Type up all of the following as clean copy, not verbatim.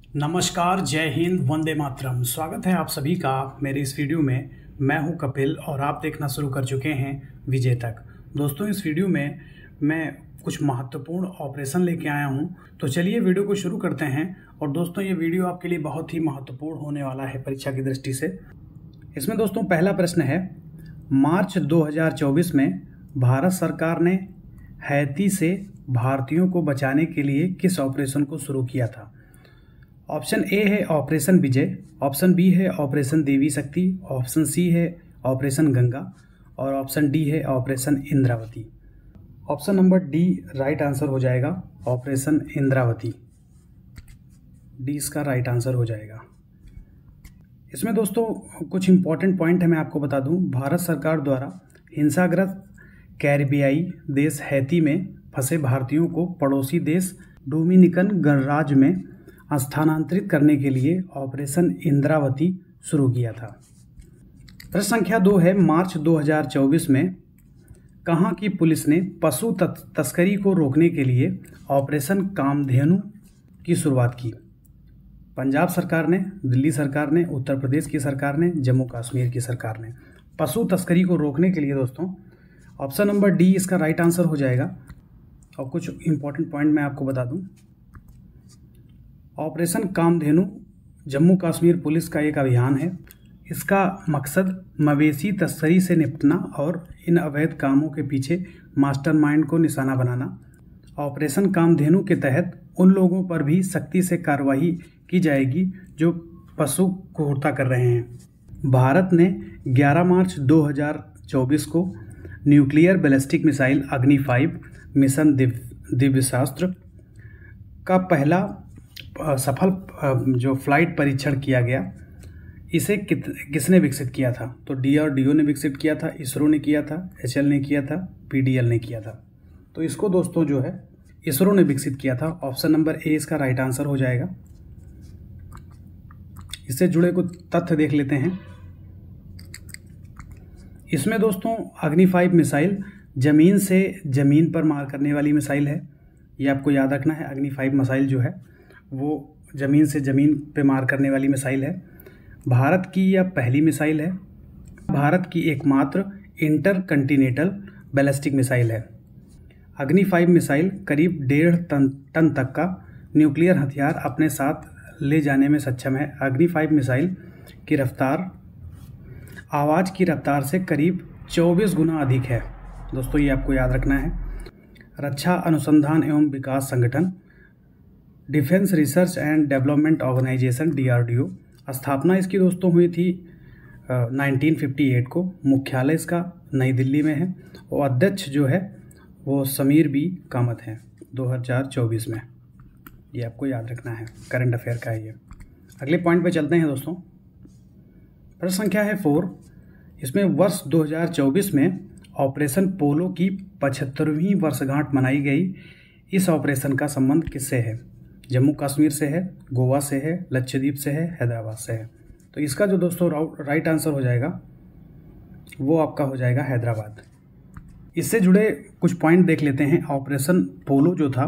नमस्कार, जय हिंद, वंदे मातरम। स्वागत है आप सभी का मेरे इस वीडियो में। मैं हूं कपिल और आप देखना शुरू कर चुके हैं विजय तक। दोस्तों, इस वीडियो में मैं कुछ महत्वपूर्ण ऑपरेशन लेके आया हूं, तो चलिए वीडियो को शुरू करते हैं। और दोस्तों, ये वीडियो आपके लिए बहुत ही महत्वपूर्ण होने वाला है परीक्षा की दृष्टि से। इसमें दोस्तों पहला प्रश्न है, मार्च 2024 में भारत सरकार ने हैती से भारतीयों को बचाने के लिए किस ऑपरेशन को शुरू किया था? ऑप्शन ए है ऑपरेशन विजय, ऑप्शन बी है ऑपरेशन देवी शक्ति, ऑप्शन सी है ऑपरेशन गंगा और ऑप्शन डी है operation Indravati. Option number D right answer हो जाएगा, ऑपरेशन इंद्रावती। डी इसका राइट आंसर हो जाएगा। इसमें दोस्तों कुछ इंपॉर्टेंट पॉइंट है, मैं आपको बता दूं। भारत सरकार द्वारा हिंसाग्रस्त कैरिबियाई देश हैती में फंसे भारतीयों को पड़ोसी देश डोमिनिकन गणराज्य में स्थानांतरित करने के लिए ऑपरेशन इंद्रावती शुरू किया था। प्रश्न संख्या 2 है, मार्च 2024 में कहाँ की पुलिस ने पशु तस्करी को रोकने के लिए ऑपरेशन कामधेनु की शुरुआत की? पंजाब सरकार ने, दिल्ली सरकार ने, उत्तर प्रदेश की सरकार ने, जम्मू कश्मीर की सरकार ने। पशु तस्करी को रोकने के लिए दोस्तों ऑप्शन नंबर डी इसका राइट आंसर हो जाएगा। और कुछ इंपॉर्टेंट पॉइंट मैं आपको बता दूं। ऑपरेशन कामधेनु जम्मू कश्मीर पुलिस का एक अभियान है। इसका मकसद मवेशी तस्करी से निपटना और इन अवैध कामों के पीछे मास्टरमाइंड को निशाना बनाना। ऑपरेशन कामधेनु के तहत उन लोगों पर भी सख्ती से कार्रवाई की जाएगी जो पशु क्रूरता कर रहे हैं। भारत ने 11 मार्च 2024 को न्यूक्लियर बैलिस्टिक मिसाइल अग्नि 5 मिशन दिव्यास्त्र का पहला सफल जो फ्लाइट परीक्षण किया गया, इसे किसने विकसित किया था? तो DRDO ने विकसित किया था, इसरो ने किया था, HAL ने किया था, PDL ने किया था। तो इसको दोस्तों जो है इसरो ने विकसित किया था। ऑप्शन नंबर ए इसका राइट आंसर हो जाएगा। इससे जुड़े कुछ तथ्य देख लेते हैं। इसमें दोस्तों अग्नि 5 मिसाइल जमीन से जमीन पर मार करने वाली मिसाइल है, ये आपको याद रखना है। अग्नि 5 मिसाइल जो है वो ज़मीन से ज़मीन पे मार करने वाली मिसाइल है। भारत की यह पहली मिसाइल है। भारत की एकमात्र इंटरकंटिनेंटल बैलिस्टिक मिसाइल है। अग्नि 5 मिसाइल करीब 1.5 टन तक का न्यूक्लियर हथियार अपने साथ ले जाने में सक्षम है। अग्नि 5 मिसाइल की रफ्तार आवाज़ की रफ्तार से करीब 24 गुना अधिक है। दोस्तों ये आपको याद रखना है। रक्षा अनुसंधान एवं विकास संगठन, defence research and development organisation DRDO, स्थापना इसकी दोस्तों हुई थी 1958 को। मुख्यालय इसका नई दिल्ली में है और अध्यक्ष जो है वो समीर बी कामत हैं 2024 में। ये आपको याद रखना है, करंट अफेयर का है ये। अगले पॉइंट पे चलते हैं दोस्तों। प्रश्न संख्या है 4। इसमें वर्ष 2024 में ऑपरेशन पोलो की 75वीं वर्षगांठ मनाई गई। इस ऑपरेशन का संबंध किससे है? जम्मू कश्मीर से है, गोवा से है, लक्षद्वीप से है, हैदराबाद से है। तो इसका जो दोस्तों राइट आंसर हो जाएगा वो आपका हो जाएगा हैदराबाद। इससे जुड़े कुछ पॉइंट देख लेते हैं। ऑपरेशन पोलो जो था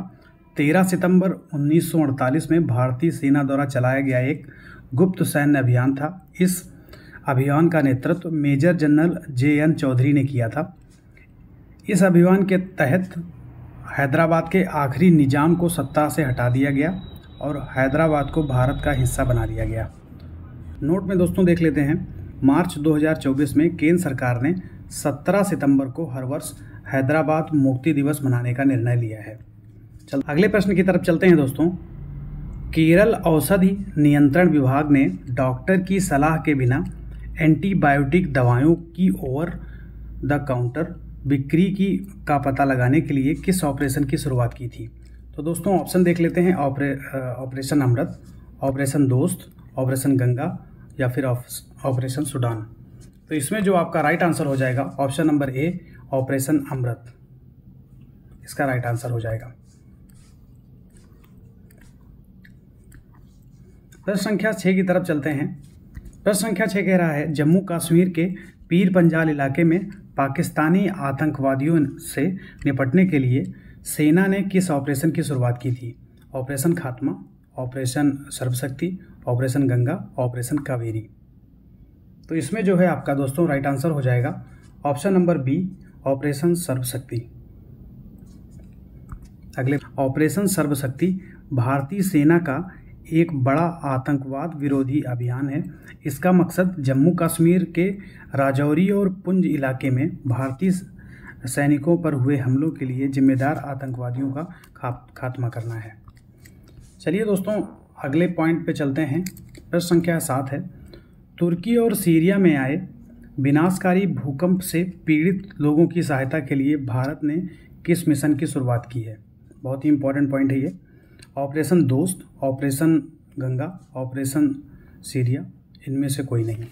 13 सितंबर 1948 में भारतीय सेना द्वारा चलाया गया एक गुप्त सैन्य अभियान था। इस अभियान का नेतृत्व मेजर जनरल JN चौधरी ने किया था। इस अभियान के तहत हैदराबाद के आखिरी निजाम को सत्ता से हटा दिया गया और हैदराबाद को भारत का हिस्सा बना दिया गया। नोट में दोस्तों देख लेते हैं। मार्च 2024 में केंद्र सरकार ने 17 सितंबर को हर वर्ष हैदराबाद मुक्ति दिवस मनाने का निर्णय लिया है। चल अगले प्रश्न की तरफ चलते हैं दोस्तों। केरल औषधि नियंत्रण विभाग ने डॉक्टर की सलाह के बिना एंटीबायोटिक दवाओं की ओवर द काउंटर बिक्री का पता लगाने के लिए किस ऑपरेशन की शुरुआत की थी? तो दोस्तों ऑप्शन देख लेते हैं। ऑपरेशन अमृत, ऑपरेशन दोस्त, ऑपरेशन गंगा या फिर ऑपरेशन सुडान। तो इसमें जो आपका राइट आंसर हो जाएगा ऑप्शन नंबर ए, ऑपरेशन अमृत, इसका राइट आंसर हो जाएगा। प्रश्न संख्या 6 की तरफ चलते हैं। प्रश्न संख्या 6 कह रहा है, जम्मू कश्मीर के पीर पंजाल इलाके में पाकिस्तानी आतंकवादियों से निपटने के लिए सेना ने किस ऑपरेशन की शुरुआत की थी? Operation Khatma, operation Sarvashakti, operation Ganga, operation Kaveri. तो इसमें जो है आपका दोस्तों राइट आंसर हो जाएगा ऑप्शन नंबर बी, ऑपरेशन सर्वशक्ति। अगले, ऑपरेशन सर्वशक्ति भारतीय सेना का एक बड़ा आतंकवाद विरोधी अभियान है। इसका मकसद जम्मू कश्मीर के राजौरी और पुंछ इलाके में भारतीय सैनिकों पर हुए हमलों के लिए जिम्मेदार आतंकवादियों का खात्मा करना है। चलिए दोस्तों अगले पॉइंट पे चलते हैं। प्रश्न संख्या 7 है, तुर्की और सीरिया में आए विनाशकारी भूकंप से पीड़ित लोगों की सहायता के लिए भारत ने किस मिशन की शुरुआत की है? बहुत ही इंपॉर्टेंट पॉइंट है ये। ऑपरेशन दोस्त, ऑपरेशन गंगा, ऑपरेशन सीरिया, इनमें से कोई नहीं।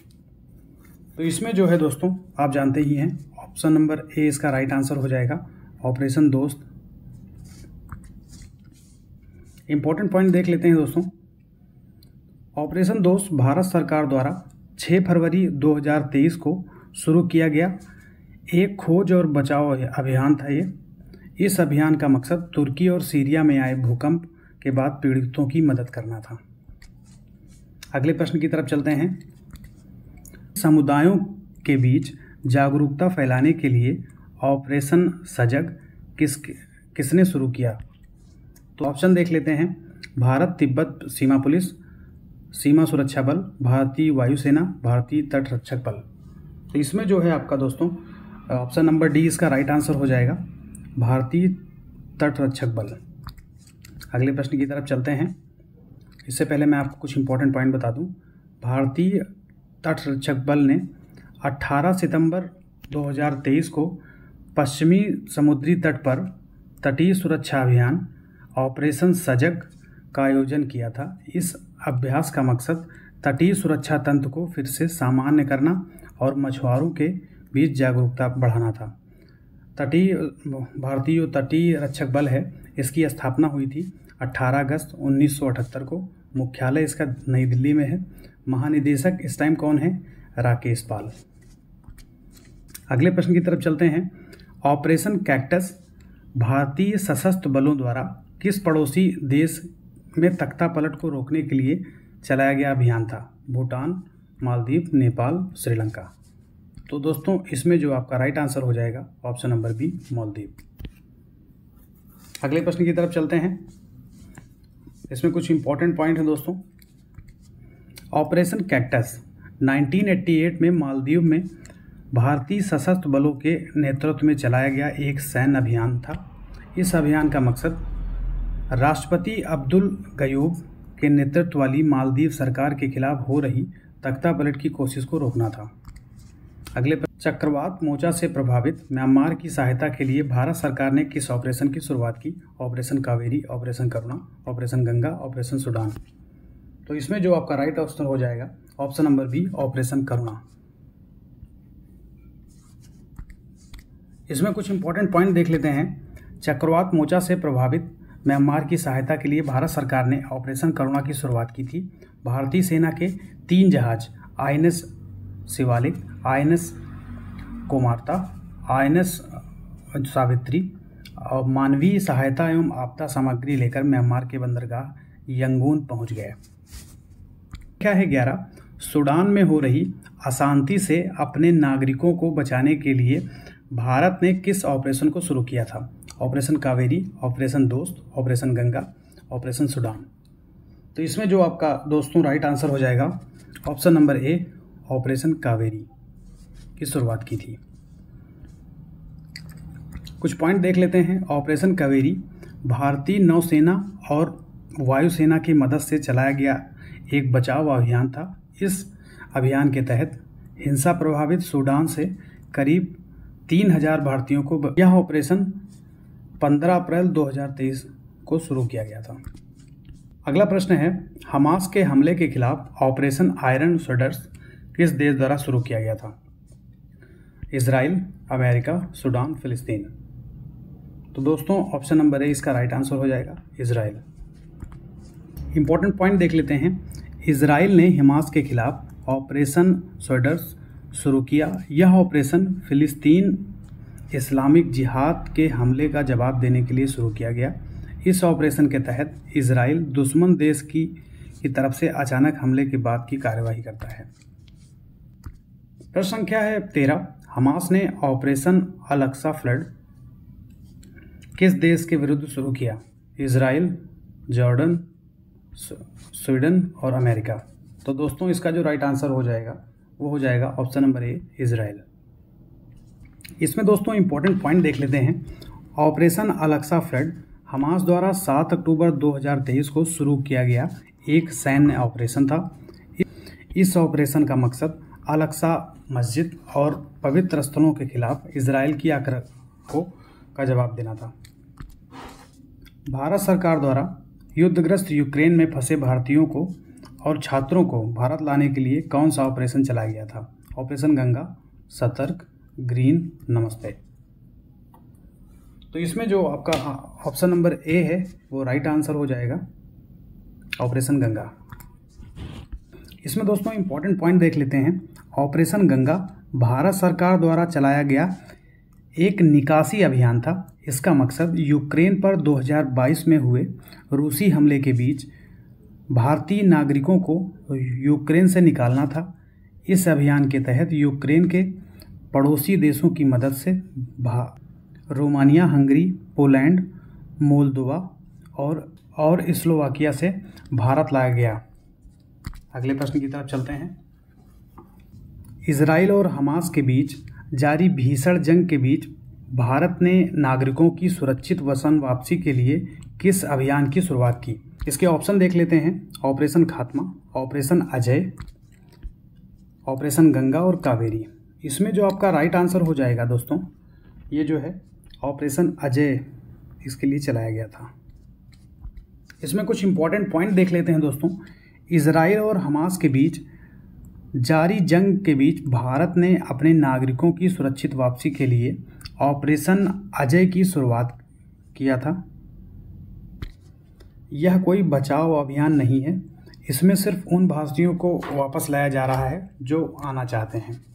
तो इसमें जो है दोस्तों आप जानते ही हैं, ऑप्शन नंबर ए इसका राइट आंसर हो जाएगा, ऑपरेशन दोस्त। इंपॉर्टेंट पॉइंट देख लेते हैं दोस्तों। ऑपरेशन दोस्त भारत सरकार द्वारा 6 फरवरी 2023 को शुरू किया गया एक खोज और बचाव अभियान था ये। इस अभियान का मकसद तुर्की और सीरिया में आए भूकंप के बाद पीड़ितों की मदद करना था। अगले प्रश्न की तरफ चलते हैं। समुदायों के बीच जागरूकता फैलाने के लिए ऑपरेशन सजग किसने शुरू किया? तो ऑप्शन देख लेते हैं। भारत तिब्बत सीमा पुलिस, सीमा सुरक्षा बल, भारतीय वायुसेना, भारतीय तट रक्षक बल। तो इसमें जो है आपका दोस्तों ऑप्शन नंबर डी इसका राइट आंसर हो जाएगा, भारतीय तट रक्षक बल। अगले प्रश्न की तरफ चलते हैं। इससे पहले मैं आपको कुछ इंपॉर्टेंट पॉइंट बता दूं। भारतीय तट रक्षक बल ने 18 सितंबर 2023 को पश्चिमी समुद्री तट पर तटीय सुरक्षा अभियान ऑपरेशन सजग का आयोजन किया था। इस अभ्यास का मकसद तटीय सुरक्षा तंत्र को फिर से सामान्य करना और मछुआरों के बीच जागरूकता बढ़ाना था। भारतीय तटीय रक्षक बल है, इसकी स्थापना हुई थी 18 अगस्त 1978 को। मुख्यालय इसका नई दिल्ली में है। महानिदेशक इस टाइम कौन है? राकेश पाल। अगले प्रश्न की तरफ चलते हैं। ऑपरेशन कैक्टस भारतीय सशस्त्र बलों द्वारा किस पड़ोसी देश में तख्ता पलट को रोकने के लिए चलाया गया अभियान था? भूटान, मालदीव, नेपाल, श्रीलंका। तो दोस्तों इसमें जो आपका राइट आंसर हो जाएगा ऑप्शन नंबर बी, मालदीव। अगले प्रश्न की तरफ चलते हैं। इसमें कुछ इंपॉर्टेंट पॉइंट है दोस्तों। ऑपरेशन कैक्टस 1988 में मालदीव में भारतीय सशस्त्र बलों के नेतृत्व में चलाया गया एक सैन्य अभियान था। इस अभियान का मकसद राष्ट्रपति अब्दुल गयूब के नेतृत्व वाली मालदीव सरकार के खिलाफ हो रही तख्ता पलट की कोशिश को रोकना था। अगले चक्रवात मोर्चा से प्रभावित म्यांमार की सहायता के लिए भारत सरकार ने किस ऑपरेशन की शुरुआत की? ऑपरेशन कावेरी, ऑपरेशन करुणा, ऑपरेशन गंगा, ऑपरेशन सुडान। तो इसमें जो आपका राइट आंसर हो जाएगा ऑप्शन नंबर बी, ऑपरेशन करुणा। इसमें कुछ इंपॉर्टेंट पॉइंट देख लेते हैं। चक्रवात मोर्चा से प्रभावित म्यांमार की सहायता के लिए भारत सरकार ने ऑपरेशन करुणा की शुरुआत की थी। भारतीय सेना के 3 जहाज INS Shivalik, INS कोमार्ता, INS Savitri और मानवीय सहायता एवं आपदा सामग्री लेकर म्यांमार के बंदरगाह यंगून पहुंच गए। क्या है 11, सूडान में हो रही अशांति से अपने नागरिकों को बचाने के लिए भारत ने किस ऑपरेशन को शुरू किया था? ऑपरेशन कावेरी, ऑपरेशन दोस्त, ऑपरेशन गंगा, ऑपरेशन सूडान। तो इसमें जो आपका दोस्तों राइट आंसर हो जाएगा option number A, operation Kaveri की शुरुआत की थी। कुछ पॉइंट देख लेते हैं। ऑपरेशन कावेरी भारतीय नौसेना और वायुसेना की मदद से चलाया गया एक बचाव अभियान था। इस अभियान के तहत हिंसा प्रभावित सूडान से करीब 3000 भारतीयों को यह ऑपरेशन 15 अप्रैल 2023 को शुरू किया गया था। अगला प्रश्न है, हमास के हमले के खिलाफ ऑपरेशन आयरन शोल्डर्स किस देश द्वारा शुरू किया गया था? इजराइल, अमेरिका, सूडान, फिलिस्तीन। तो दोस्तों ऑप्शन नंबर ए इसका राइट आंसर हो जाएगा, इजराइल। इंपॉर्टेंट पॉइंट देख लेते हैं। इजराइल ने हमास के खिलाफ ऑपरेशन शोल्डर्स शुरू किया। यह ऑपरेशन फिलिस्तीन इस्लामिक जिहाद के हमले का जवाब देने के लिए शुरू किया गया। इस ऑपरेशन के तहत इजराइल दुश्मन देश की तरफ से अचानक हमले के बाद की कार्यवाही करता है। प्रश्न संख्या है 13। हमास ने ऑपरेशन अल-अक्सा फ्लड किस देश के विरुद्ध शुरू किया? इजराइल, जॉर्डन, स्वीडन और अमेरिका। तो दोस्तों इसका जो राइट आंसर हो जाएगा वो हो जाएगा ऑप्शन नंबर ए, इजराइल। इसमें दोस्तों इंपॉर्टेंट पॉइंट देख लेते हैं। ऑपरेशन अल-अक्सा फ्लड हमास द्वारा 7 अक्टूबर 2023 को शुरू किया गया एक सैन्य ऑपरेशन था। इस ऑपरेशन का मकसद अल-अक्सा मस्जिद और पवित्र स्थलों के खिलाफ इजराइल की आक्रमणों का जवाब देना था। भारत सरकार द्वारा युद्धग्रस्त यूक्रेन में फंसे भारतीयों को और छात्रों को भारत लाने के लिए कौन सा ऑपरेशन चलाया गया था? ऑपरेशन गंगा, सतर्क, ग्रीन, नमस्ते। तो इसमें जो आपका ऑप्शन नंबर ए है वो राइट आंसर हो जाएगा, ऑपरेशन गंगा। इसमें दोस्तों इंपॉर्टेंट पॉइंट देख लेते हैं। ऑपरेशन गंगा भारत सरकार द्वारा चलाया गया एक निकासी अभियान था। इसका मकसद यूक्रेन पर 2022 में हुए रूसी हमले के बीच भारतीय नागरिकों को यूक्रेन से निकालना था। इस अभियान के तहत यूक्रेन के पड़ोसी देशों की मदद से रोमानिया, हंगरी, पोलैंड, मोल्दोवा और स्लोवाकिया से भारत लाया गया। अगले प्रश्न की तरफ चलते हैं। इजराइल और हमास के बीच जारी भीषण जंग के बीच भारत ने नागरिकों की सुरक्षित वतन वापसी के लिए किस अभियान की शुरुआत की? इसके ऑप्शन देख लेते हैं। Operation Khatma, operation Ajay, operation Ganga और कावेरी। इसमें जो आपका राइट आंसर हो जाएगा दोस्तों, ये जो है ऑपरेशन अजय इसके लिए चलाया गया था। इसमें कुछ इंपॉर्टेंट पॉइंट देख लेते हैं दोस्तों। इजराइल और हमास के बीच जारी जंग के बीच भारत ने अपने नागरिकों की सुरक्षित वापसी के लिए ऑपरेशन अजय की शुरुआत किया था। यह कोई बचाव अभियान नहीं है, इसमें सिर्फ उन भारतीयों को वापस लाया जा रहा है जो आना चाहते हैं।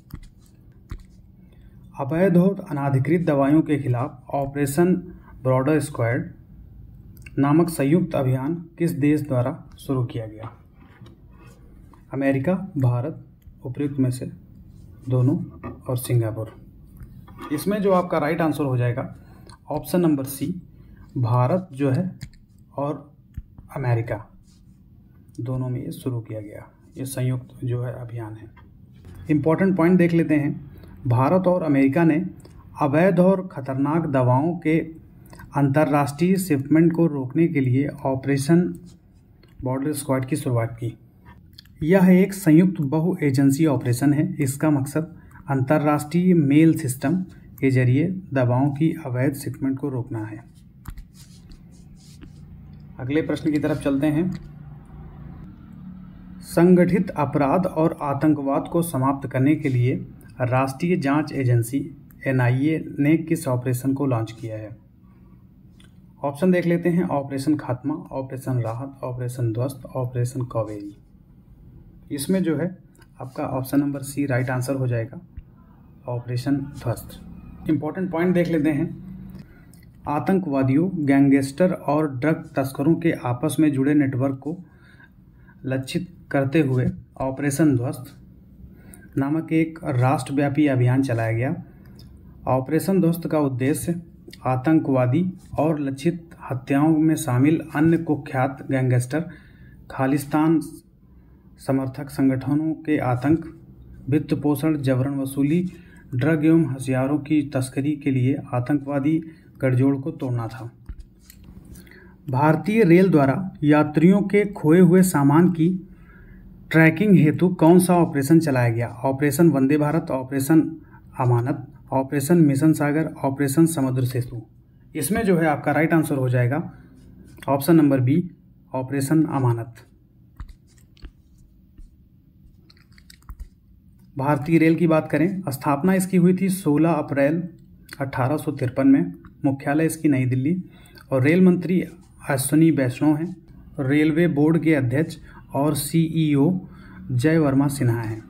अवैध और अनाधिकृत दवाइयों के खिलाफ ऑपरेशन ब्रॉडर स्क्वाड नामक संयुक्त अभियान किस देश द्वारा शुरू किया गया? अमेरिका, भारत, उपयुक्त में से दोनों और सिंगापुर। इसमें जो आपका राइट आंसर हो जाएगा ऑप्शन नंबर सी, भारत जो है और अमेरिका दोनों में ये शुरू किया गया, ये संयुक्त जो है अभियान है। इम्पॉर्टेंट पॉइंट देख लेते हैं। भारत और अमेरिका ने अवैध और ख़तरनाक दवाओं के अंतर्राष्ट्रीय शिपमेंट को रोकने के लिए ऑपरेशन बॉर्डर स्क्वाड की शुरुआत की। यह एक संयुक्त बहु एजेंसी ऑपरेशन है। इसका मकसद अंतर्राष्ट्रीय मेल सिस्टम के जरिए दवाओं की अवैध शिपमेंट को रोकना है। अगले प्रश्न की तरफ चलते हैं। संगठित अपराध और आतंकवाद को समाप्त करने के लिए राष्ट्रीय जांच एजेंसी NIA ने किस ऑपरेशन को लॉन्च किया है? ऑप्शन देख लेते हैं। Operation Khatma, operation Rahat, operation ध्वस्त, ऑपरेशन कावेरी। इसमें जो है आपका option number C right answer हो जाएगा, ऑपरेशन ध्वस्त। इम्पॉर्टेंट पॉइंट देख लेते हैं। आतंकवादियों, गैंगस्टर और ड्रग तस्करों के आपस में जुड़े नेटवर्क को लक्षित करते हुए ऑपरेशन ध्वस्त नामक एक राष्ट्रव्यापी अभियान चलाया गया। ऑपरेशन ध्वस्त का उद्देश्य आतंकवादी और लक्षित हत्याओं में शामिल अन्य कुख्यात गैंगस्टर, खालिस्तान समर्थक संगठनों के आतंक, वित्त पोषण, जबरन वसूली, ड्रग एवं हथियारों की तस्करी के लिए आतंकवादी गठजोड़ को तोड़ना था। भारतीय रेल द्वारा यात्रियों के खोए हुए सामान की ट्रैकिंग हेतु कौन सा ऑपरेशन चलाया गया? ऑपरेशन वंदे भारत, ऑपरेशन अमानत, ऑपरेशन मिशन सागर, ऑपरेशन समुद्र सेतु। इसमें जो है आपका राइट आंसर हो जाएगा ऑप्शन नंबर बी, ऑपरेशन अमानत। भारतीय रेल की बात करें, स्थापना इसकी हुई थी 16 अप्रैल 1853 में। मुख्यालय इसकी नई दिल्ली और रेल मंत्री अश्विनी वैष्णव हैं। रेलवे बोर्ड के अध्यक्ष और CEO जय वर्मा सिन्हा हैं।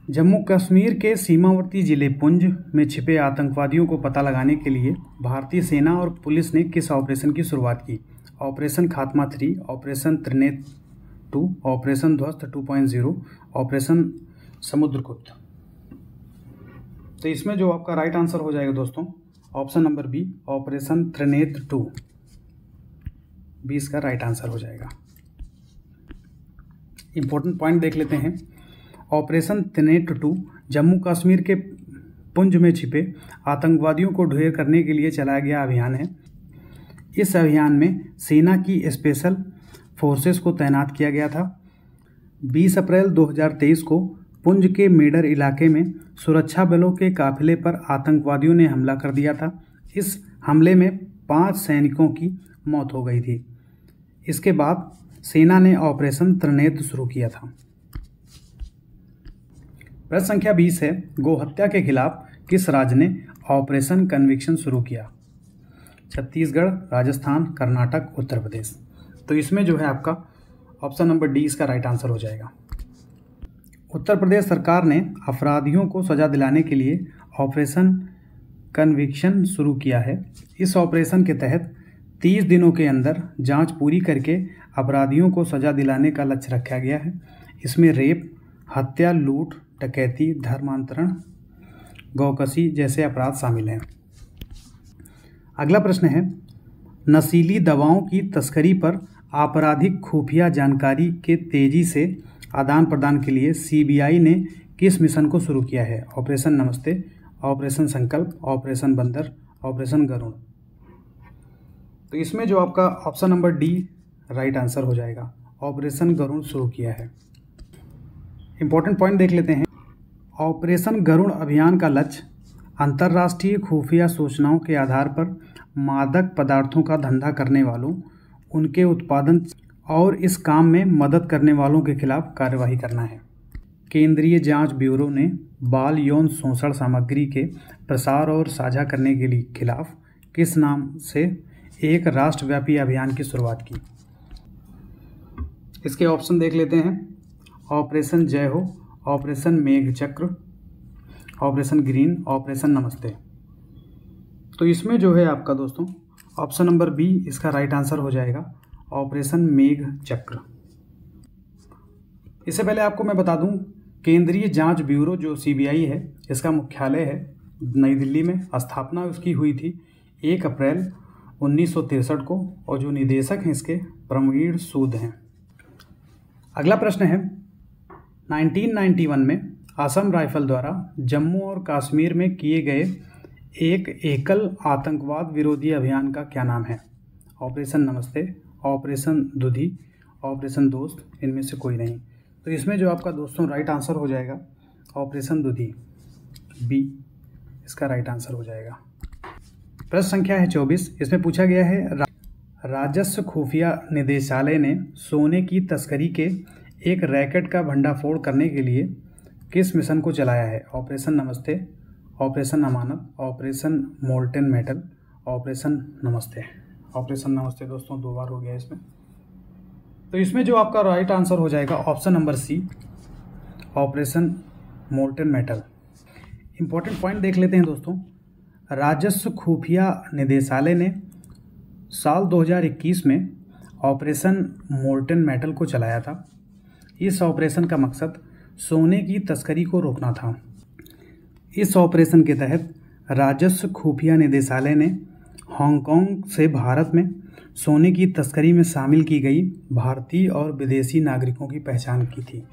जम्मू कश्मीर के सीमावर्ती जिले पुंछ में छिपे आतंकवादियों को पता लगाने के लिए भारतीय सेना और पुलिस ने किस ऑपरेशन की शुरुआत की? ऑपरेशन खात्मा 3, ऑपरेशन त्रिनेत्र 2, ऑपरेशन ध्वस्त 2.0, ऑपरेशन समुद्रगुप्त। तो इसमें जो आपका राइट आंसर हो जाएगा दोस्तों option number B, operation Trinetra 2, 20 का राइट आंसर हो जाएगा। इंपॉर्टेंट पॉइंट देख लेते हैं। ऑपरेशन त्रिनेत्र 2 जम्मू कश्मीर के पुंछ में छिपे आतंकवादियों को ढेर करने के लिए चलाया गया अभियान है। इस अभियान में सेना की स्पेशल फोर्सेस को तैनात किया गया था। 20 अप्रैल 2023 को पुंछ के मेडर इलाके में सुरक्षा बलों के काफिले पर आतंकवादियों ने हमला कर दिया था। इस हमले में 5 सैनिकों की मौत हो गई थी। इसके बाद सेना ने ऑपरेशन त्रिनेत्र शुरू किया था। प्रश्न संख्या 20 है, गोहत्या के खिलाफ किस राज्य ने ऑपरेशन कन्विक्शन शुरू किया? छत्तीसगढ़, राजस्थान, कर्नाटक, उत्तर प्रदेश। तो इसमें जो है आपका ऑप्शन नंबर डी इसका राइट आंसर हो जाएगा। उत्तर प्रदेश सरकार ने अपराधियों को सजा दिलाने के लिए ऑपरेशन कन्विक्शन शुरू किया है। इस ऑपरेशन के तहत 30 दिनों के अंदर जांच पूरी करके अपराधियों को सजा दिलाने का लक्ष्य रखा गया है। इसमें रेप, हत्या, लूट, डकैती, धर्मांतरण, गौकशी जैसे अपराध शामिल हैं। अगला प्रश्न है, नशीली दवाओं की तस्करी पर आपराधिक खुफिया जानकारी के तेजी से आदान प्रदान के लिए सीबीआई ने किस मिशन को शुरू किया है? ऑपरेशन नमस्ते, ऑपरेशन संकल्प, ऑपरेशन बंदर, ऑपरेशन गरुड़। तो इसमें जो आपका option number D right answer हो जाएगा। ऑपरेशन गरुड़ शुरू किया है। इंपॉर्टेंट पॉइंट देख लेते हैं। ऑपरेशन गरुड़ अभियान का लक्ष्य अंतर्राष्ट्रीय खुफिया सूचनाओं के आधार पर मादक पदार्थों का धंधा करने वालों, उनके उत्पादन और इस काम में मदद करने वालों के खिलाफ कार्रवाई करना है। केंद्रीय जांच ब्यूरो ने बाल यौन शोषण सामग्री के प्रसार और साझा करने के लिए खिलाफ किस नाम से एक राष्ट्रव्यापी अभियान की शुरुआत की? इसके ऑप्शन देख लेते हैं। ऑपरेशन जय हो, ऑपरेशन मेघ चक्र, ऑपरेशन ग्रीन, ऑपरेशन नमस्ते। तो इसमें जो है आपका दोस्तों ऑप्शन नंबर बी इसका राइट आंसर हो जाएगा, ऑपरेशन मेघ चक्र। इससे पहले आपको मैं बता दूं, केंद्रीय जांच ब्यूरो जो सीबीआई है, इसका मुख्यालय है नई दिल्ली में। स्थापना उसकी हुई थी 1 अप्रैल 1963 को और जो निदेशक हैं इसके प्रवीण सूद हैं। अगला प्रश्न है, 1991 में असम राइफल द्वारा जम्मू और कश्मीर में किए गए एक एकल आतंकवाद विरोधी अभियान का क्या नाम है? ऑपरेशन नमस्ते, ऑपरेशन दुधी, ऑपरेशन दोस्त, इनमें से कोई नहीं। तो इसमें जो आपका दोस्तों राइट आंसर हो जाएगा ऑपरेशन दुधी, बी इसका राइट आंसर हो जाएगा। प्रश्न संख्या है 24। इसमें पूछा गया है, राजस्व खुफिया निदेशालय ने सोने की तस्करी के एक रैकेट का भंडाफोड़ करने के लिए किस मिशन को चलाया है? ऑपरेशन नमस्ते, ऑपरेशन अमानत, ऑपरेशन मोल्टेन मेटल, ऑपरेशन नमस्ते। ऑपरेशन नमस्ते दोस्तों 2 बार हो गया इसमें। तो इसमें जो आपका राइट आंसर हो जाएगा option number C, operation molten metal. Important point देख लेते हैं दोस्तों। राजस्व खुफिया निदेशालय ने साल 2021 में ऑपरेशन मोल्टेन मेटल को चलाया था। इस ऑपरेशन का मकसद सोने की तस्करी को रोकना था। इस ऑपरेशन के तहत राजस्व खुफिया निदेशालय ने हांगकांग से भारत में सोने की तस्करी में शामिल की गई भारतीय और विदेशी नागरिकों की पहचान की थी।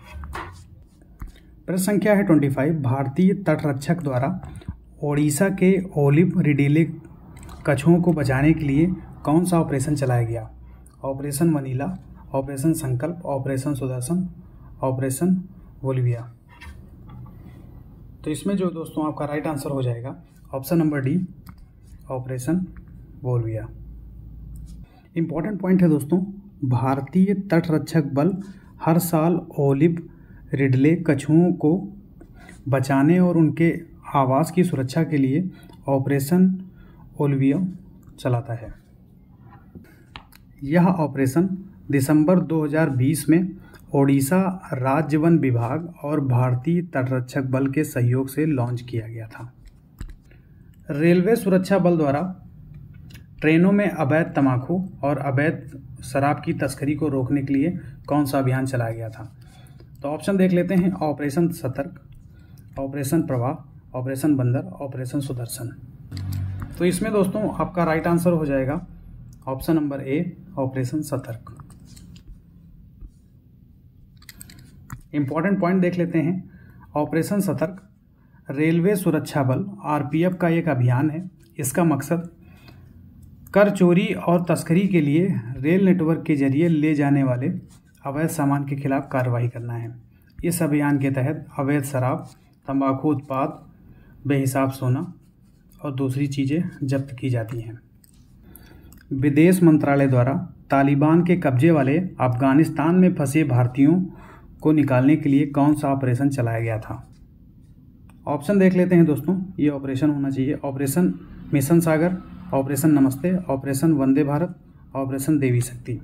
प्रश्न संख्या है 25। भारतीय तटरक्षक द्वारा ओडिशा के ओलिव रिडिले कछुओं को बचाने के लिए कौन सा ऑपरेशन चलाया गया? Operation vanilla, operation Sankalp, operation Sudarshan, operation Bolivia. तो इसमें जो दोस्तों आपका राइट आंसर हो जाएगा option number D, operation Bolivia. Important point है दोस्तों, भारतीय तटरक्षक बल हर साल ओलिव रिडले कछुओं को बचाने और उनके आवास की सुरक्षा के लिए ऑपरेशन ओलिविया चलाता है। यह ऑपरेशन दिसंबर 2020 में ओडिशा राज्य वन विभाग और भारतीय तटरक्षक बल के सहयोग से लॉन्च किया गया था। रेलवे सुरक्षा बल द्वारा ट्रेनों में अवैध तंबाकू और अवैध शराब की तस्करी को रोकने के लिए कौन सा अभियान चलाया गया था? तो ऑप्शन देख लेते हैं। ऑपरेशन सतर्क, ऑपरेशन प्रवाह, ऑपरेशन बंदर, ऑपरेशन सुदर्शन। तो इसमें दोस्तों आपका राइट आंसर हो जाएगा ऑप्शन नंबर ए, ऑपरेशन सतर्क। इंपॉर्टेंट पॉइंट देख लेते हैं। ऑपरेशन सतर्क रेलवे सुरक्षा बल आरपीएफ का एक अभियान है। इसका मकसद कर चोरी और तस्करी के लिए रेल नेटवर्क के जरिए ले जाने वाले अवैध सामान के खिलाफ कार्रवाई करना है। इस अभियान के तहत अवैध शराब, तंबाकू उत्पाद, बेहिसाब सोना और दूसरी चीज़ें जब्त की जाती हैं। विदेश मंत्रालय द्वारा तालिबान के कब्जे वाले अफगानिस्तान में फंसे भारतीयों को निकालने के लिए कौन सा ऑपरेशन चलाया गया था? ऑप्शन देख लेते हैं दोस्तों। ये ऑपरेशन होना चाहिए ऑपरेशन मिशन सागर, ऑपरेशन नमस्ते, ऑपरेशन वंदे भारत, ऑपरेशन देवी शक्ति।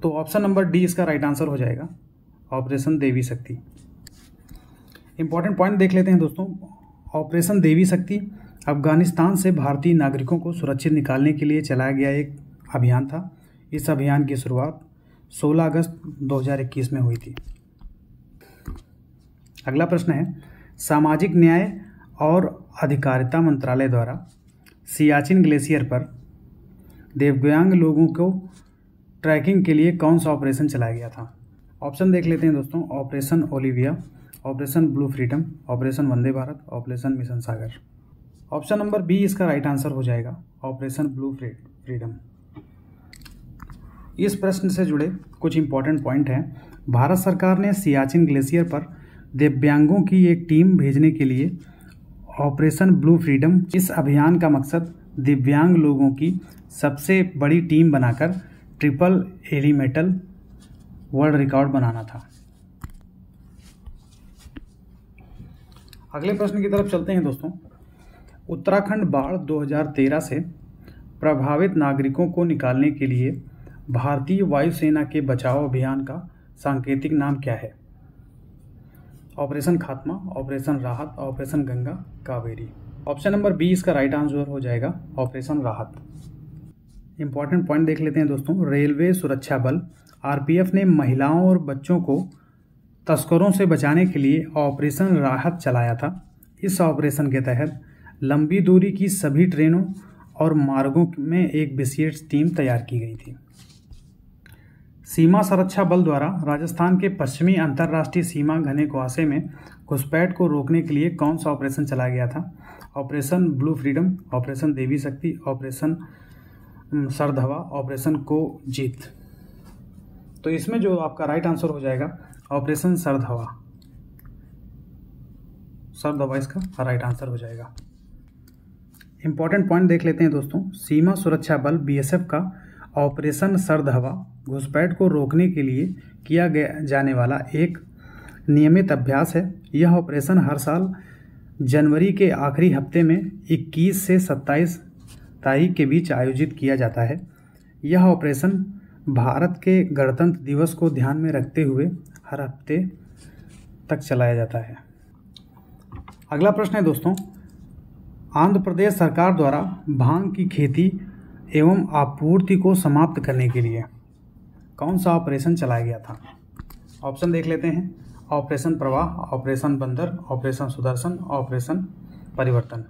तो ऑप्शन नंबर डी इसका राइट आंसर हो जाएगा, ऑपरेशन देवी शक्ति। इंपॉर्टेंट पॉइंट देख लेते हैं दोस्तों। ऑपरेशन देवी शक्ति अफगानिस्तान से भारतीय नागरिकों को सुरक्षित निकालने के लिए चलाया गया एक अभियान था। इस अभियान की शुरुआत 16 अगस्त 2021 में हुई थी। अगला प्रश्न है, सामाजिक न्याय और अधिकारिता मंत्रालय द्वारा सियाचिन ग्लेशियर पर दिव्यांग लोगों को ट्रैकिंग के लिए कौन सा ऑपरेशन चलाया गया था? ऑप्शन देख लेते हैं दोस्तों। Operation Olivia, operation blue freedom, operation Vande Bharat, operation mission Sagar. Option number B इसका राइट आंसर हो जाएगा, ऑपरेशन ब्लू फ्रीडम। इस प्रश्न से जुड़े कुछ इंपॉर्टेंट पॉइंट हैं। भारत सरकार ने सियाचिन ग्लेशियर पर दिव्यांगों की एक टीम भेजने के लिए ऑपरेशन ब्लू फ्रीडम, इस अभियान का मकसद दिव्यांग लोगों की सबसे बड़ी टीम बनाकर ट्रिपल एलिमेंटल वर्ल्ड रिकॉर्ड बनाना था। अगले प्रश्न की तरफ चलते हैं दोस्तों। उत्तराखंड बाढ़ 2013 से प्रभावित नागरिकों को निकालने के लिए भारतीय वायुसेना के बचाव अभियान का सांकेतिक नाम क्या है? Operation Khatma, operation Rahat, operation Ganga Kaveri. Option number B इसका राइट आंसर हो जाएगा, ऑपरेशन राहत। इंपॉर्टेंट पॉइंट देख लेते हैं दोस्तों। रेलवे सुरक्षा बल आरपीएफ ने महिलाओं और बच्चों को तस्करों से बचाने के लिए ऑपरेशन राहत चलाया था। इस ऑपरेशन के तहत लंबी दूरी की सभी ट्रेनों और मार्गों में एक विशेष टीम तैयार की गई थी। सीमा सुरक्षा बल द्वारा राजस्थान के पश्चिमी अंतर्राष्ट्रीय सीमा घने कुआसे में घुसपैठ को रोकने के लिए कौन सा ऑपरेशन चलाया गया था? ऑपरेशन ब्लू फ्रीडम, ऑपरेशन देवी शक्ति, ऑपरेशन सरधवा, ऑपरेशन को जीत। तो इसमें जो आपका राइट आंसर हो जाएगा ऑपरेशन सरधवा। सरधवा इसका राइट आंसर हो जाएगा। इंपॉर्टेंट पॉइंट देख लेते हैं दोस्तों। सीमा सुरक्षा बल बीएसएफ का ऑपरेशन सरधवा घुसपैठ को रोकने के लिए किया जाने वाला एक नियमित अभ्यास है। यह ऑपरेशन हर साल जनवरी के आखिरी हफ्ते में 21 से 27 तारीख के बीच आयोजित किया जाता है। यह ऑपरेशन भारत के गणतंत्र दिवस को ध्यान में रखते हुए हर हफ्ते तक चलाया जाता है। अगला प्रश्न है दोस्तों। आंध्र प्रदेश सरकार द्वारा भांग की खेती एवं आपूर्ति को समाप्त करने के लिए कौन सा ऑपरेशन चलाया गया था? ऑप्शन देख लेते हैं। ऑपरेशन प्रवाह, ऑपरेशन बंदर, ऑपरेशन सुदर्शन, ऑपरेशन परिवर्तन।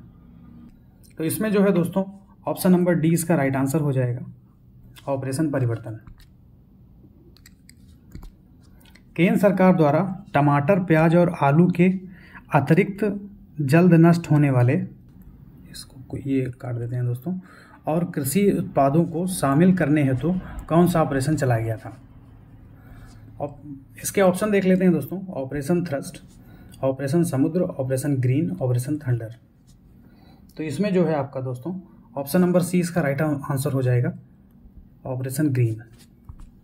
तो इसमें जो है दोस्तों ऑप्शन नंबर डी इसका राइट आंसर हो जाएगा, ऑपरेशन परिवर्तन। केंद्र सरकार द्वारा टमाटर, प्याज और आलू के अतिरिक्त जल्द नष्ट होने वाले, इसको ये काट देते हैं दोस्तों, और कृषि उत्पादों को शामिल करने हेतु कौन सा ऑपरेशन चलाया गया था? इसके ऑप्शन देख लेते हैं दोस्तों। ऑपरेशन थ्रस्ट, ऑपरेशन समुद्र, ऑपरेशन ग्रीन, ऑपरेशन थंडर। तो इसमें जो है आपका दोस्तों ऑप्शन नंबर सी इसका राइट आंसर हो जाएगा, ऑपरेशन ग्रीन।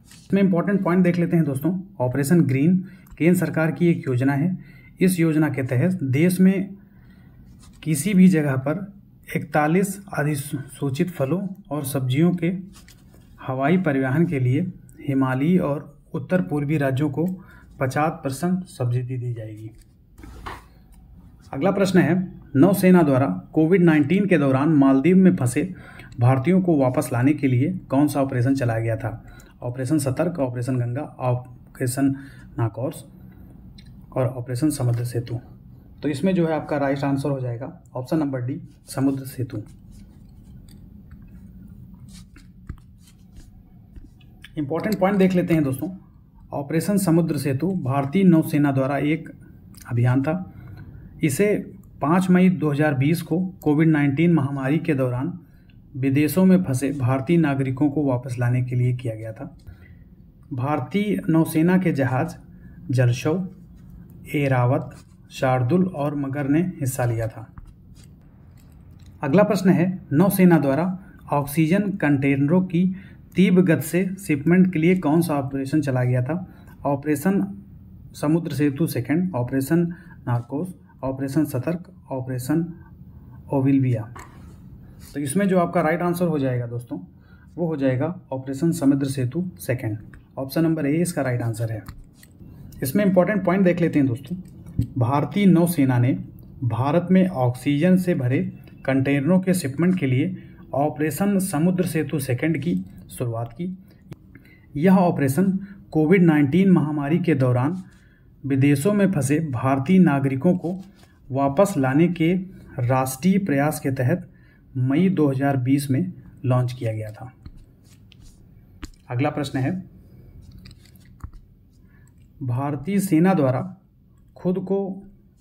इसमें इंपॉर्टेंट पॉइंट देख लेते हैं दोस्तों। ऑपरेशन ग्रीन केंद्र सरकार की एक योजना है। इस योजना के तहत देश में किसी भी जगह पर 41 अधिसूचित फलों और सब्जियों के हवाई परिवहन के लिए हिमालयी और उत्तर पूर्वी राज्यों को 50% सब्सिडी दी जाएगी। अगला प्रश्न है, नौसेना द्वारा कोविड-19 के दौरान मालदीव में फंसे भारतीयों को वापस लाने के लिए कौन सा ऑपरेशन चलाया गया था? Operation Satark, operation Ganga, operation नाकौर्स और ऑपरेशन समुद्र सेतु। तो इसमें जो है आपका राइट आंसर हो जाएगा ऑप्शन नंबर डी, समुद्र सेतु। इंपॉर्टेंट पॉइंट देख लेते हैं दोस्तों। ऑपरेशन समुद्र सेतु भारतीय नौसेना द्वारा एक अभियान था। इसे 5 मई 2020 को कोविड-19 महामारी के दौरान विदेशों में फंसे भारतीय नागरिकों को वापस लाने के लिए किया गया था। भारतीय नौसेना के जहाज जलशव, एरावत, शार्दुल और मगर ने हिस्सा लिया था। अगला प्रश्न है, नौसेना द्वारा ऑक्सीजन कंटेनरों की तीव्र गति से शिपमेंट के लिए कौन सा ऑपरेशन चलाया गया था? ऑपरेशन समुद्र सेतु second, operation Narcos, operation Satark, operation ओविल्विया। तो इसमें जो आपका राइट आंसर हो जाएगा दोस्तों वो हो जाएगा ऑपरेशन समुद्र सेतु सेकंड। ऑप्शन नंबर ए इसका राइट आंसर है। इसमें इंपॉर्टेंट पॉइंट देख लेते हैं दोस्तों। भारतीय नौसेना ने भारत में ऑक्सीजन से भरे कंटेनरों के शिपमेंट के लिए ऑपरेशन समुद्र सेतु सेकंड की शुरुआत की। यह ऑपरेशन कोविड-19 महामारी के दौरान विदेशों में फंसे भारतीय नागरिकों को वापस लाने के राष्ट्रीय प्रयास के तहत मई 2020 में लॉन्च किया गया था। अगला प्रश्न है, भारतीय सेना द्वारा खुद को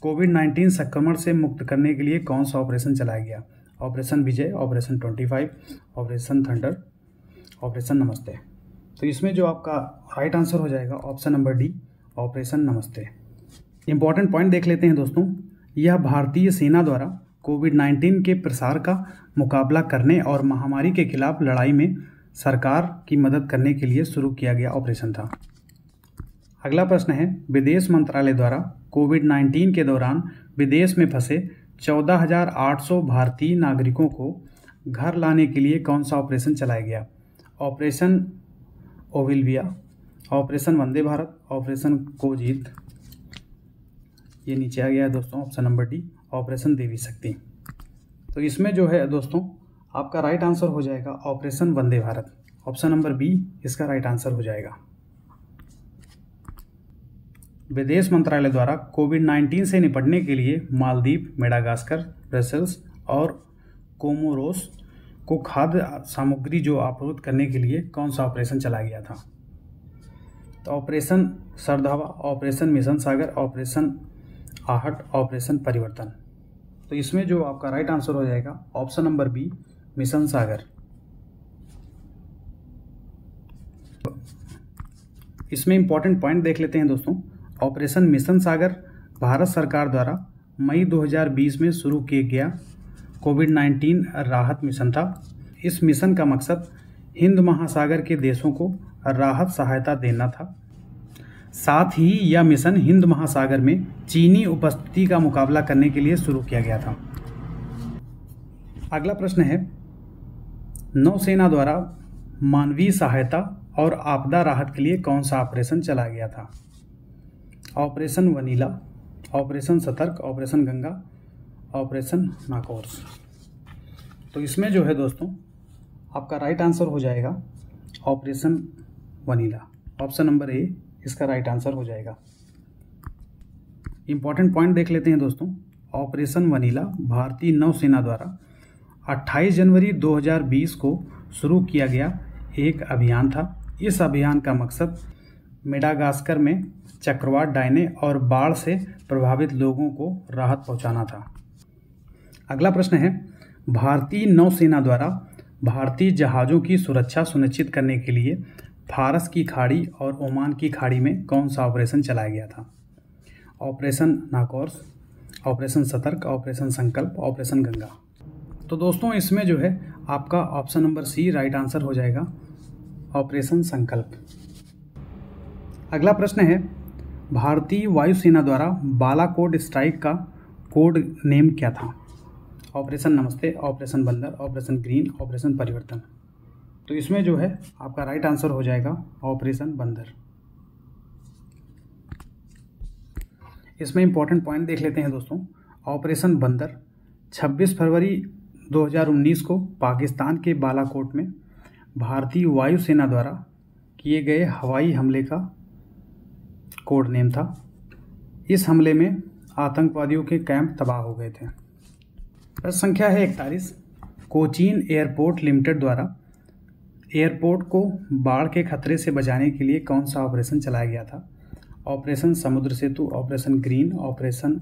कोविड-19 संक्रमण से मुक्त करने के लिए कौन सा ऑपरेशन चलाया गया? ऑपरेशन विजय, ऑपरेशन 25, ऑपरेशन थंडर, ऑपरेशन नमस्ते। तो इसमें जो आपका राइट आंसर हो जाएगा ऑप्शन नंबर डी, ऑपरेशन नमस्ते। इंपॉर्टेंट पॉइंट देख लेते हैं दोस्तों। यह भारतीय सेना द्वारा कोविड-19 के प्रसार का मुकाबला करने और महामारी के खिलाफ लड़ाई में सरकार की मदद करने के लिए शुरू किया गया ऑपरेशन था। अगला प्रश्न है, विदेश मंत्रालय द्वारा कोविड-19 के दौरान विदेश में फंसे 14,800 भारतीय नागरिकों को घर लाने के लिए कौन सा ऑपरेशन चलाया गया? Operation ओविल्विया, operation Vande Bharat, operation कोजीत, ये नीचे आ गया है दोस्तों ऑप्शन नंबर डी, ऑपरेशन देवी शक्ति। तो इसमें जो है दोस्तों आपका राइट आंसर हो जाएगा operation Vande Bharat. Option number B इसका राइट आंसर हो जाएगा। विदेश मंत्रालय द्वारा कोविड-19 से निपटने के लिए मालदीव, मेडागास्कर, ब्रसेल्स और कोमोरोस को खाद्य सामग्री जो आपूर्त करने के लिए कौन सा ऑपरेशन चलाया गया था? तो ऑपरेशन सरधावा, ऑपरेशन मिशन सागर, ऑपरेशन आहट, ऑपरेशन परिवर्तन। तो इसमें जो आपका राइट आंसर हो जाएगा ऑप्शन नंबर बी, मिशन सागर। इसमें इंपॉर्टेंट पॉइंट देख लेते हैं दोस्तों। ऑपरेशन मिशन सागर भारत सरकार द्वारा मई 2020 में शुरू किया गया कोविड-19 राहत मिशन था। इस मिशन का मकसद हिंद महासागर के देशों को राहत सहायता देना था। साथ ही यह मिशन हिंद महासागर में चीनी उपस्थिति का मुकाबला करने के लिए शुरू किया गया था। अगला प्रश्न है, नौसेना द्वारा मानवीय सहायता और आपदा राहत के लिए कौन सा ऑपरेशन चलाया गया था? Operation vanilla, operation Satark, operation Ganga, operation नाकौर्स। तो इसमें जो है दोस्तों आपका राइट आंसर हो जाएगा operation vanilla. Option number A इसका राइट आंसर हो जाएगा। इंपॉर्टेंट पॉइंट देख लेते हैं दोस्तों। ऑपरेशन वनीला भारतीय नौसेना द्वारा 28 जनवरी 2020 को शुरू किया गया एक अभियान था। इस अभियान का मकसद मेडागास्कर में चक्रवात डायने और बाढ़ से प्रभावित लोगों को राहत पहुंचाना था। अगला प्रश्न है, भारतीय नौसेना द्वारा भारतीय जहाज़ों की सुरक्षा सुनिश्चित करने के लिए फारस की खाड़ी और ओमान की खाड़ी में कौन सा ऑपरेशन चलाया गया था? ऑपरेशन नाकौर्स, operation Satark, operation Sankalp, operation Ganga. तो दोस्तों इसमें जो है आपका option number C right answer हो जाएगा, ऑपरेशन संकल्प। अगला प्रश्न है, भारतीय वायुसेना द्वारा बालाकोट स्ट्राइक का कोड नेम क्या था? ऑपरेशन नमस्ते, ऑपरेशन बंदर, ऑपरेशन ग्रीन, ऑपरेशन परिवर्तन। तो इसमें जो है आपका राइट आंसर हो जाएगा ऑपरेशन बंदर। इसमें इंपॉर्टेंट पॉइंट देख लेते हैं दोस्तों। ऑपरेशन बंदर 26 फरवरी 2019 को पाकिस्तान के बालाकोट में भारतीय वायुसेना द्वारा किए गए हवाई हमले का कोड नेम था। इस हमले में आतंकवादियों के कैंप तबाह हो गए थे। प्रश्न संख्या है 41। कोचीन एयरपोर्ट लिमिटेड द्वारा एयरपोर्ट को बाढ़ के खतरे से बचाने के लिए कौन सा ऑपरेशन चलाया गया था? ऑपरेशन समुद्र सेतु, ऑपरेशन ग्रीन, ऑपरेशन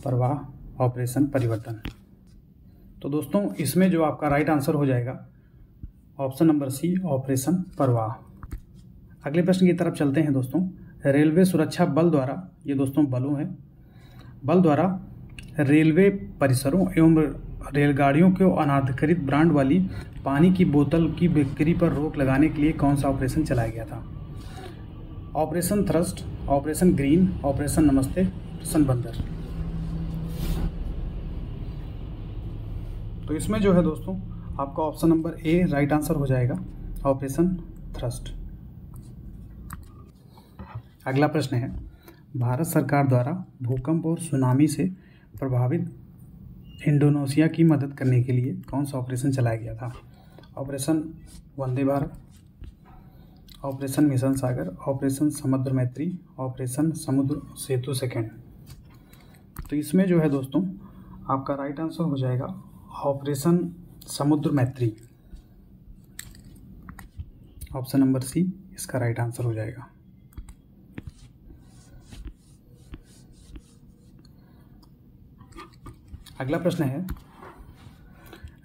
प्रवाह, ऑपरेशन परिवर्तन। तो दोस्तों इसमें जो आपका राइट आंसर हो जाएगा ऑप्शन नंबर सी, ऑपरेशन प्रवाह। अगले प्रश्न की तरफ चलते हैं दोस्तों। रेलवे सुरक्षा बल द्वारा, ये दोस्तों बलों हैं, बल द्वारा रेलवे परिसरों एवं रेलगाड़ियों को अनाधिकृत ब्रांड वाली पानी की बोतल की बिक्री पर रोक लगाने के लिए कौन सा ऑपरेशन चलाया गया था? Operation thrust, operation green, operation नमस्ते, ऑपरेशन बंदर। तो इसमें जो है दोस्तों आपका option number A right answer हो जाएगा, ऑपरेशन थ्रस्ट। अगला प्रश्न है, भारत सरकार द्वारा भूकंप और सुनामी से प्रभावित इंडोनेशिया की मदद करने के लिए कौन सा ऑपरेशन चलाया गया था? Operation Vande Bharat, operation mission सागर, ऑपरेशन समुद्र मैत्री, ऑपरेशन समुद्र सेतु सेकंड। तो इसमें जो है दोस्तों आपका राइट आंसर हो जाएगा ऑपरेशन समुद्र मैत्री। ऑप्शन नंबर सी इसका राइट आंसर हो जाएगा। अगला प्रश्न है,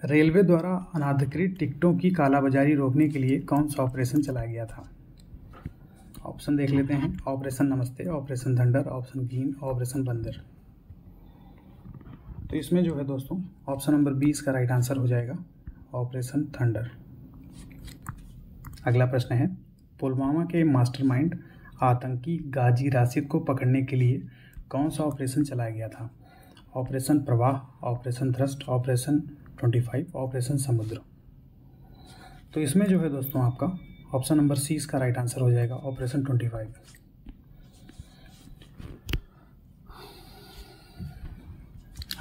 रेलवे द्वारा अनाधिकृत टिकटों की कालाबाजारी रोकने के लिए कौन सा ऑपरेशन चलाया गया था? ऑप्शन देख लेते हैं। ऑपरेशन नमस्ते, operation thunder, option green, operation बंदर। तो इसमें जो है दोस्तों ऑप्शन नंबर 20 का राइट आंसर हो जाएगा, ऑपरेशन थंडर। अगला प्रश्न है, पुलवामा के मास्टरमाइंड आतंकी गाजी राशिद को पकड़ने के लिए कौन सा ऑपरेशन चलाया गया था? ऑपरेशन प्रवाह, ऑपरेशन थ्रस्ट, ऑपरेशन 25, ऑपरेशन समुद्र। तो इसमें जो है दोस्तों आपका ऑप्शन नंबर सी इसका राइट आंसर हो जाएगा, ऑपरेशन 25।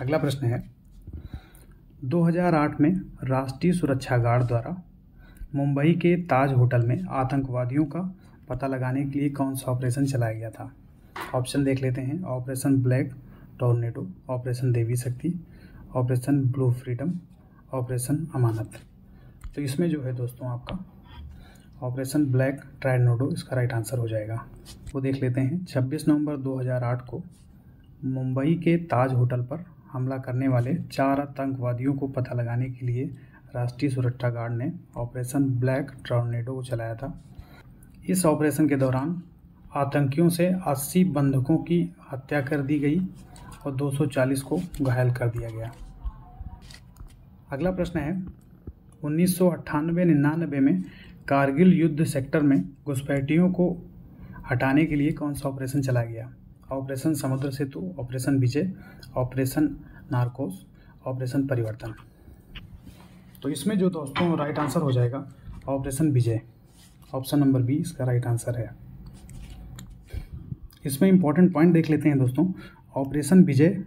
अगला प्रश्न है, 2008 में राष्ट्रीय सुरक्षा गार्ड द्वारा मुंबई के ताज होटल में आतंकवादियों का पता लगाने के लिए कौन सा ऑपरेशन चलाया गया था? ऑप्शन देख लेते हैं। ऑपरेशन ब्लैक टॉर्नेडो, ऑपरेशन देवी शक्ति, ऑपरेशन ब्लू फ्रीडम, ऑपरेशन अमानत। तो इसमें जो है दोस्तों आपका ऑपरेशन ब्लैक टॉर्नेडो इसका राइट आंसर हो जाएगा। वो देख लेते हैं। 26 नवंबर 2008 को मुंबई के ताज होटल पर हमला करने वाले 4 आतंकवादियों को पता लगाने के लिए राष्ट्रीय सुरक्षा गार्ड ने ऑपरेशन ब्लैक टॉर्नेडो चलाया था। इस ऑपरेशन के दौरान आतंकियों से 80 बंधकों की हत्या कर दी गई और 240 को घायल कर दिया गया। अगला प्रश्न है, 1998-99 में कारगिल युद्ध सेक्टर में घुसपैठियों को हटाने के लिए कौन सा ऑपरेशन चलाया गया? ऑपरेशन समुद्र सेतु, ऑपरेशन विजय, ऑपरेशन नारकोस, ऑपरेशन परिवर्तन। तो इसमें जो दोस्तों राइट आंसर हो जाएगा ऑपरेशन विजय। ऑप्शन नंबर बी इसका राइट आंसर है। इसमें इंपॉर्टेंट पॉइंट देख लेते हैं दोस्तों। ऑपरेशन विजय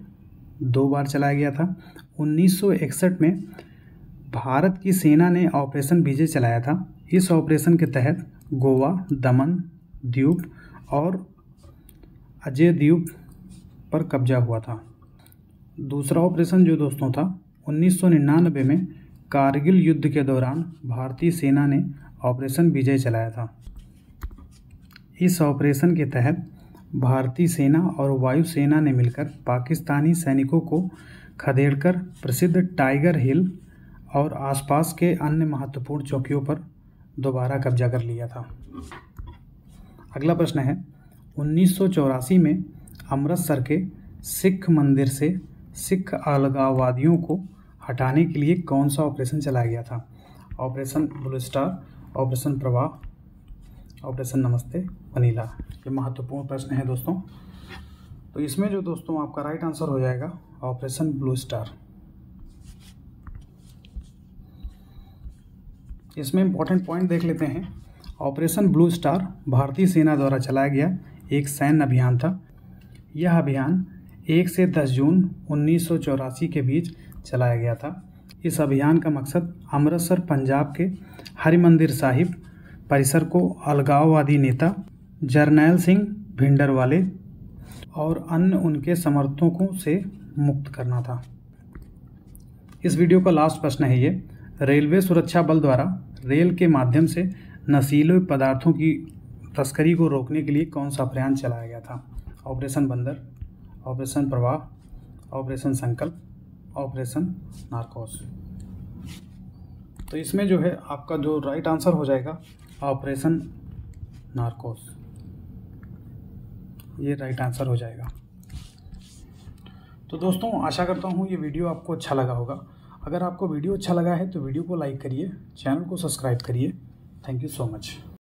2 बार चलाया गया था। 1961 में भारत की सेना ने ऑपरेशन विजय चलाया था। इस ऑपरेशन के तहत गोवा, दमन द्वीप और अजय द्वीप पर कब्जा हुआ था। दूसरा ऑपरेशन जो दोस्तों था 1999 में कारगिल युद्ध के दौरान भारतीय सेना ने ऑपरेशन विजय चलाया था। इस ऑपरेशन के तहत भारतीय सेना और वायुसेना ने मिलकर पाकिस्तानी सैनिकों को खदेड़कर प्रसिद्ध टाइगर हिल और आसपास के अन्य महत्वपूर्ण चौकियों पर दोबारा कब्जा कर लिया था। अगला प्रश्न है, 1984 में अमृतसर के सिख मंदिर से सिख अलगाववादियों को हटाने के लिए कौन सा ऑपरेशन चलाया गया था? ऑपरेशन ब्लू स्टार, ऑपरेशन प्रवाह, ऑपरेशन नमस्ते वनीला। ये महत्वपूर्ण प्रश्न है दोस्तों। तो इसमें जो दोस्तों आपका राइट आंसर हो जाएगा ऑपरेशन ब्लू स्टार। इसमें इंपॉर्टेंट पॉइंट देख लेते हैं। ऑपरेशन ब्लू स्टार भारतीय सेना द्वारा चलाया गया एक सैन्य अभियान था। यह अभियान 1 से 10 जून 1984 के बीच चलाया गया था। इस अभियान का मकसद अमृतसर पंजाब के हरिमंदिर साहिब परिसर को अलगाववादी नेता जरनैल सिंह भिंडरवाले और अन्य उनके समर्थकों से मुक्त करना था। इस वीडियो का लास्ट प्रश्न है ये, रेलवे सुरक्षा बल द्वारा रेल के माध्यम से नशीले पदार्थों की तस्करी को रोकने के लिए कौन सा अभियान चलाया गया था? ऑपरेशन बंदर, ऑपरेशन प्रवाह, ऑपरेशन संकल्प, ऑपरेशन नारकोस। तो इसमें जो है आपका जो राइट आंसर हो जाएगा ऑपरेशन नारकोस, ये राइट आंसर हो जाएगा। तो दोस्तों आशा करता हूँ ये वीडियो आपको अच्छा लगा होगा। अगर आपको वीडियो अच्छा लगा है तो वीडियो को लाइक करिए, चैनल को सब्सक्राइब करिए। Thank you so much.